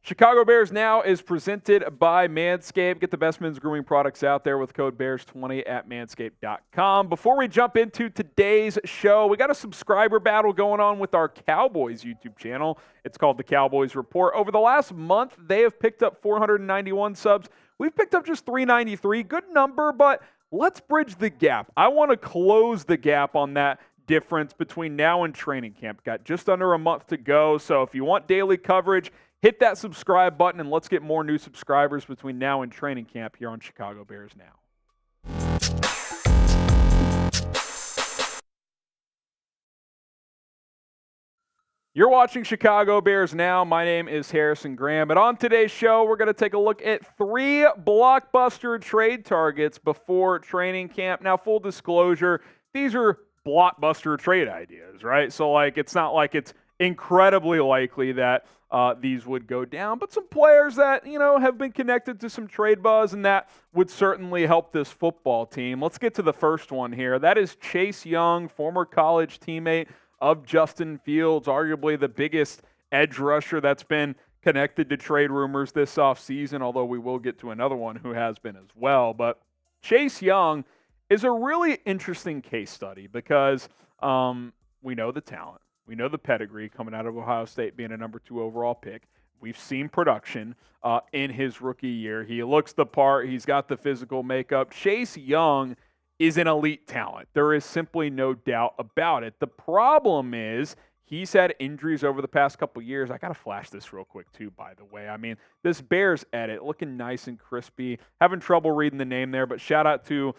Chicago Bears Now is presented by Manscaped. Get the best men's grooming products out there with code BEARS20 at manscaped.com. Before we jump into today's show, we got a subscriber battle going on with our Cowboys YouTube channel. It's called the Cowboys Report. Over the last month, they have picked up 491 subs. We've picked up just 393. Good number, but let's bridge the gap. I want to close the gap on that difference between now and training camp. Got just under a month to go, so if you want daily coverage, hit that subscribe button, and let's get more new subscribers between now and training camp here on Chicago Bears Now. You're watching Chicago Bears Now. My name is Harrison Graham, and on today's show, we're going to take a look at 3 blockbuster trade targets before training camp. Now, full disclosure, these are blockbuster trade ideas, right? So, it's not like it's incredibly likely that these would go down, but some players that, have been connected to some trade buzz, and that would certainly help this football team. Let's get to the first one here. That is Chase Young, former college teammate of Justin Fields, arguably the biggest edge rusher that's been connected to trade rumors this offseason, although we will get to another one who has been as well. But Chase Young is a really interesting case study because we know the talent. We know the pedigree coming out of Ohio State being a number 2 overall pick. We've seen production in his rookie year. He looks the part. He's got the physical makeup. Chase Young is an elite talent. There is simply no doubt about it. The problem is he's had injuries over the past couple years. I got to flash this real quick, too, by the way. I mean, this Bears edit, looking nice and crispy. Having trouble reading the name there, but shout out to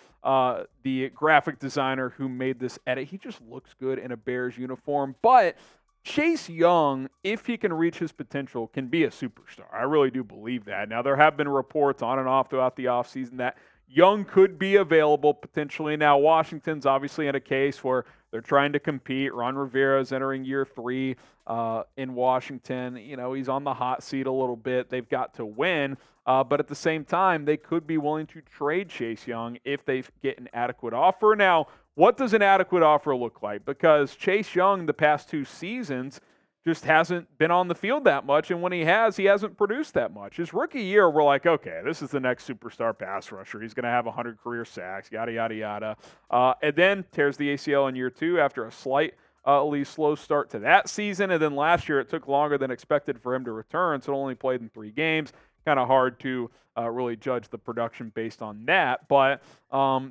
the graphic designer who made this edit. He just looks good in a Bears uniform. But Chase Young, if he can reach his potential, can be a superstar. I really do believe that. Now, there have been reports on and off throughout the offseason that Young could be available potentially. Now, Washington's obviously in a case where they're trying to compete. Ron Rivera's entering year 3 in Washington. He's on the hot seat a little bit. They've got to win. But at the same time, they could be willing to trade Chase Young if they get an adequate offer. Now, what does an adequate offer look like? Because Chase Young, the past 2 seasons, just hasn't been on the field that much, and when he hasn't produced that much. His rookie year, we're like, okay, this is the next superstar pass rusher. He's going to have 100 career sacks, yada, yada, yada. And then tears the ACL in year 2 after a slight, at least slow start to that season. And then last year, it took longer than expected for him to return, so only played in 3 games. Kind of hard to really judge the production based on that. But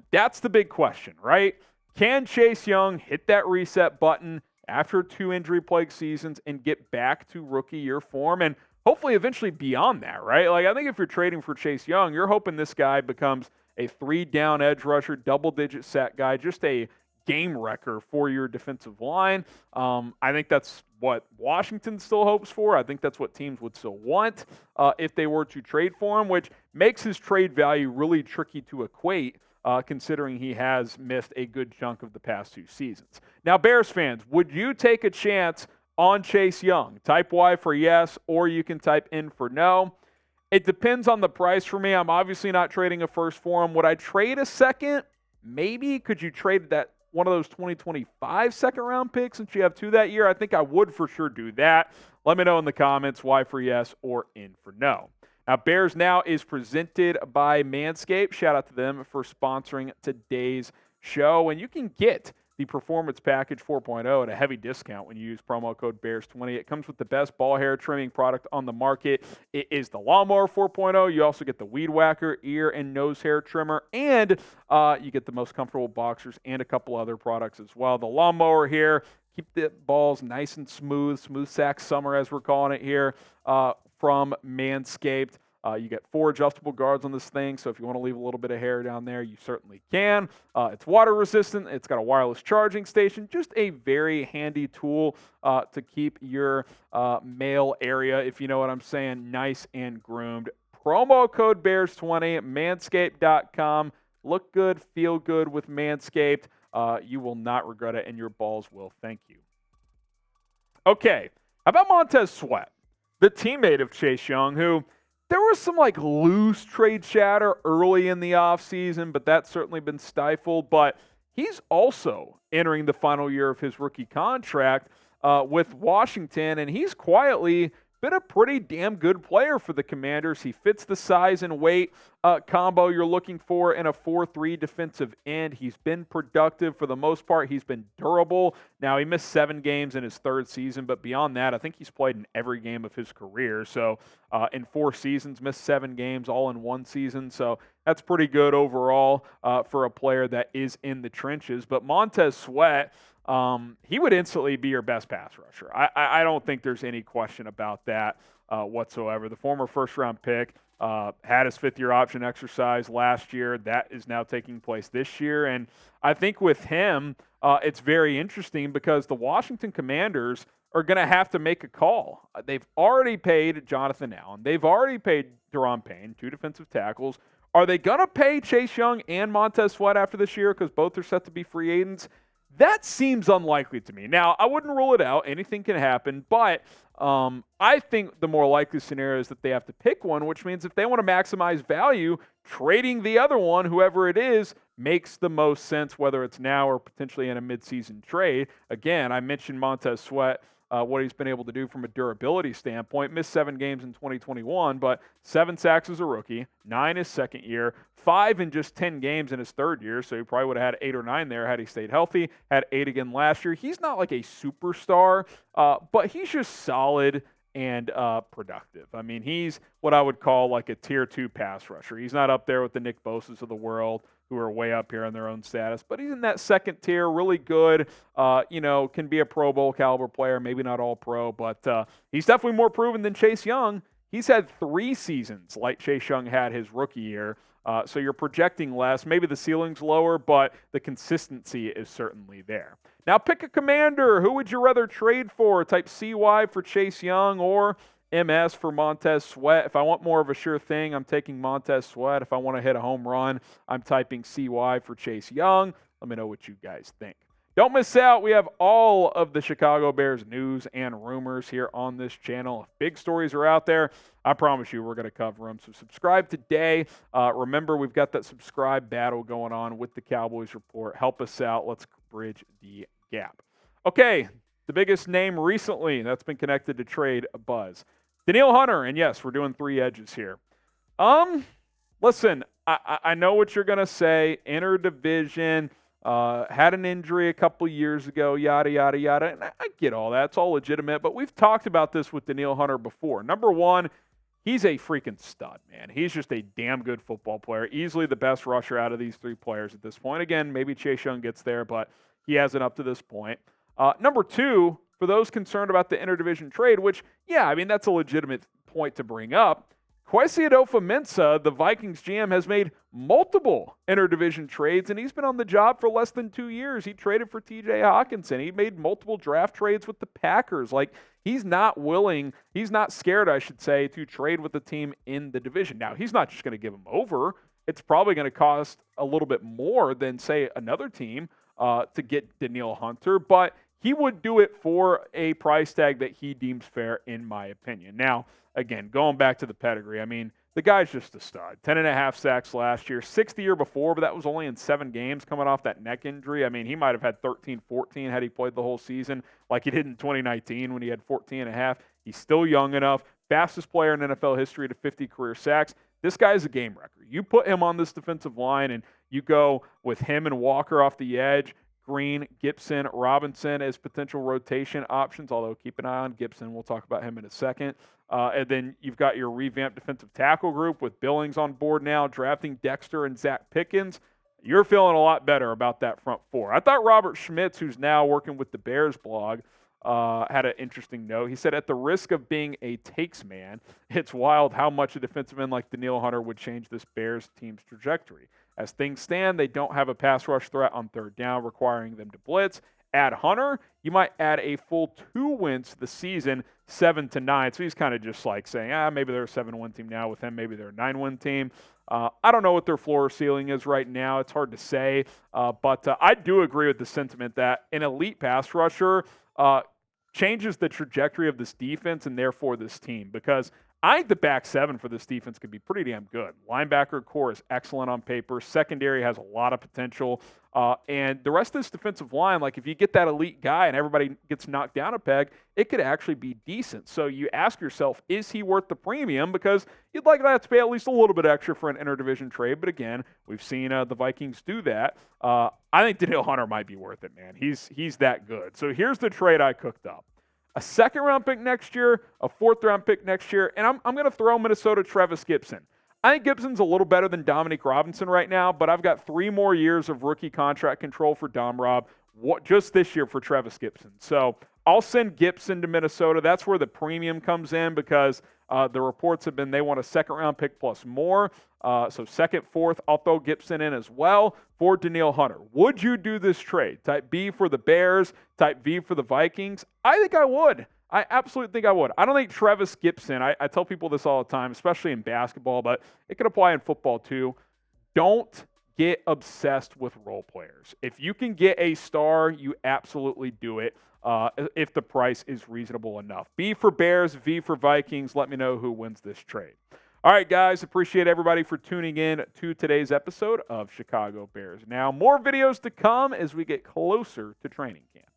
that's the big question, right? Can Chase Young hit that reset button after 2 injury-plagued seasons and get back to rookie year form and hopefully eventually beyond that, right? I think if you're trading for Chase Young, you're hoping this guy becomes a 3-down edge rusher, double-digit sack guy, just a game wrecker for your defensive line. I think that's what Washington still hopes for. I think that's what teams would still want if they were to trade for him, which makes his trade value really tricky to equate considering he has missed a good chunk of the past 2 seasons. Now, Bears fans, would you take a chance on Chase Young? Type Y for yes, or you can type N for no. It depends on the price for me. I'm obviously not trading a first for him. Would I trade a second? Maybe. Could you trade that one of those 2025 second-round picks since you have 2 that year? I think I would for sure do that. Let me know in the comments Y for yes or N for no. Now, Bears Now is presented by Manscaped. Shout out to them for sponsoring today's show. And you can get the Performance Package 4.0 at a heavy discount when you use promo code BEARS20. It comes with the best ball hair trimming product on the market. It is the Lawnmower 4.0. You also get the Weed Whacker ear and nose hair trimmer. And you get the most comfortable boxers and a couple other products as well. The Lawnmower here, keep the balls nice and smooth sack summer as we're calling it here. From Manscaped. You get 4 adjustable guards on this thing, so if you want to leave a little bit of hair down there, you certainly can. It's water resistant. It's got a wireless charging station. Just a very handy tool to keep your male area, if you know what I'm saying, nice and groomed. Promo code BEARS20, manscaped.com. Look good, feel good with Manscaped. You will not regret it, and your balls will thank you. Okay, how about Montez Sweat, the teammate of Chase Young, who there was some loose trade chatter early in the offseason, but that's certainly been stifled. But he's also entering the final year of his rookie contract with Washington, and he's quietly been a pretty damn good player for the Commanders. He fits the size and weight combo you're looking for in a 4-3 defensive end. He's been productive for the most part. He's been durable. Now, he missed 7 games in his 3rd season, but beyond that, I think he's played in every game of his career. So in 4 seasons, missed 7 games all in 1 season. So that's pretty good overall for a player that is in the trenches. But Montez Sweat, he would instantly be your best pass rusher. I don't think there's any question about that whatsoever. The former first-round pick had his 5th-year option exercise last year. That is now taking place this year. And I think with him, it's very interesting because the Washington Commanders are going to have to make a call. They've already paid Jonathan Allen. They've already paid Daron Payne, 2 defensive tackles. Are they going to pay Chase Young and Montez Sweat after this year because both are set to be free agents? That seems unlikely to me. Now, I wouldn't rule it out. Anything can happen. But I think the more likely scenario is that they have to pick one, which means if they want to maximize value, trading the other one, whoever it is, makes the most sense, whether it's now or potentially in a midseason trade. Again, I mentioned Montez Sweat, what he's been able to do from a durability standpoint. Missed 7 games in 2021, but 7 sacks as a rookie, 9 his 2nd year, 5 in just 10 games in his 3rd year, so he probably would have had 8 or 9 there had he stayed healthy, had 8 again last year. He's not like a superstar, but he's just solid and productive. I mean, he's what I would call like a tier 2 pass rusher. He's not up there with the Nick Bosas of the world who are way up here in their own status, but he's in that 2nd tier, really good, can be a Pro Bowl caliber player, maybe not all pro, but he's definitely more proven than Chase Young. He's had 3 seasons like Chase Young had his rookie year, so you're projecting less. Maybe the ceiling's lower, but the consistency is certainly there. Now pick a commander. Who would you rather trade for? Type CY for Chase Young or MS for Montez Sweat. If I want more of a sure thing, I'm taking Montez Sweat. If I want to hit a home run, I'm typing CY for Chase Young. Let me know what you guys think. Don't miss out. We have all of the Chicago Bears news and rumors here on this channel. If big stories are out there, I promise you we're going to cover them. So subscribe today. Remember, we've got that subscribe battle going on with the Cowboys Report. Help us out. Let's bridge the gap. Okay, the biggest name recently that's been connected to trade buzz. Danielle Hunter, and yes, we're doing 3 edges here. Listen, I know what you're going to say. Interdivision, had an injury a couple years ago, yada, yada, yada. And I get all that. It's all legitimate. But we've talked about this with Danielle Hunter before. Number one, he's a freaking stud, man. He's just a damn good football player. Easily the best rusher out of these 3 players at this point. Again, maybe Chase Young gets there, but he hasn't up to this point. Number 2, for those concerned about the interdivision trade, which, yeah, I mean, that's a legitimate point to bring up. Kwesi Adofo-Mensah, the Vikings GM, has made multiple interdivision trades, and he's been on the job for less than 2 years. He traded for TJ Hockenson. He made multiple draft trades with the Packers. Like, he's not scared, I should say, to trade with the team in the division. Now, he's not just going to give them over. It's probably going to cost a little bit more than, say, another team to get Danielle Hunter, but he would do it for a price tag that he deems fair, in my opinion. Now, again, going back to the pedigree, I mean, the guy's just a stud. 10.5 sacks last year, 6 the year before, but that was only in 7 games coming off that neck injury. I mean, he might have had 13, 14 had he played the whole season like he did in 2019 when he had 14.5. He's still young enough. Fastest player in NFL history to 50 career sacks. This guy's a game wrecker. You put him on this defensive line and you go with him and Walker off the edge, Green, Gibson, Robinson as potential rotation options, although keep an eye on Gibson. We'll talk about him in a second. And then you've got your revamped defensive tackle group with Billings on board now, drafting Dexter and Zach Pickens. You're feeling a lot better about that front 4. I thought Robert Schmitz, who's now working with the Bears blog, had an interesting note. He said, at the risk of being a takes man, it's wild how much a defensive end like Danielle Hunter would change this Bears team's trajectory. As things stand, they don't have a pass rush threat on 3rd down, requiring them to blitz. Add Hunter, you might add a full 2 wins the season, 7-9. So he's kind of just like saying, maybe they're a 7-1 team now with him. Maybe they're a 9-1 team. I don't know what their floor ceiling is right now. It's hard to say. But I do agree with the sentiment that an elite pass rusher changes the trajectory of this defense and therefore this team, because I think the back seven for this defense could be pretty damn good. Linebacker core is excellent on paper. Secondary has a lot of potential. And the rest of this defensive line, like if you get that elite guy and everybody gets knocked down a peg, it could actually be decent. So you ask yourself, is he worth the premium? Because you'd like that to pay at least a little bit extra for an interdivision trade. But again, we've seen the Vikings do that. I think Danielle Hunter might be worth it, man. He's that good. So here's the trade I cooked up. A second-round pick next year, a fourth-round pick next year, and I'm going to throw Minnesota Trevis Gipson. I think Gibson's a little better than Dominique Robinson right now, but I've got 3 more years of rookie contract control for Dom Rob just this year for Trevis Gipson. So I'll send Gibson to Minnesota. That's where the premium comes in because the reports have been they want a second-round pick plus more. So second, fourth, I'll throw Gibson in as well for Danielle Hunter. Would you do this trade? Type B for the Bears, type V for the Vikings? I think I would. I absolutely think I would. I don't think Trevis Gipson, I tell people this all the time, especially in basketball, but it could apply in football too. Don't get obsessed with role players. If you can get a star, you absolutely do it if the price is reasonable enough. B for Bears, V for Vikings. Let me know who wins this trade. All right, guys, appreciate everybody for tuning in to today's episode of Chicago Bears Now. More videos to come as we get closer to training camp.